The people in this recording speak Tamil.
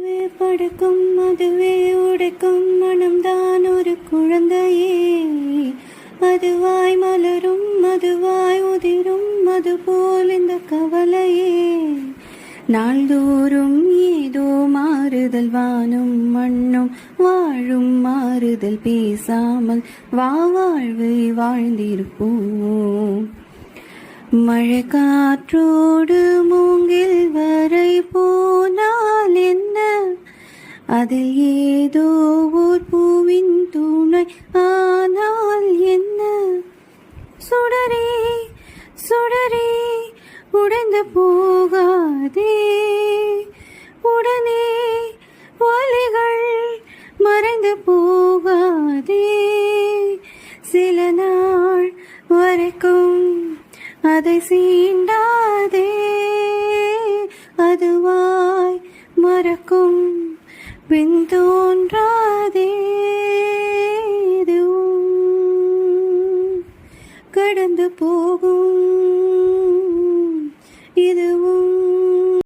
அதுவே படுக்கும் அதுவே உடைக்கும் மனம்தான் ஒரு குழந்தையே. அதுவாய் மலரும் அதுவாய் உதிரும் அதுபோல் இந்த கவலையே. நாள்தோறும் ஏதோ மாறுதல் வானும் மண்ணும் வாழும் மாறுதல் பேசாமல் வாழ்வை வாழ்ந்திருப்போம். மழை காற்றோடு மூங்கில் வரை போனால் என்ன, அதில் ஏதோ ஓர் பூவின் துணை ஆனால் என்ன. சுடரே சுடரே உடைந்து போகாதே, உடனே ஒலிகள் மறைந்து போகாதே. சில நாள் வரைக்கும் அதை சீண்டாதே, அதுவாய் மறக்கும் பின் தோன்றாதே. இதுவும் கடந்து போகும்.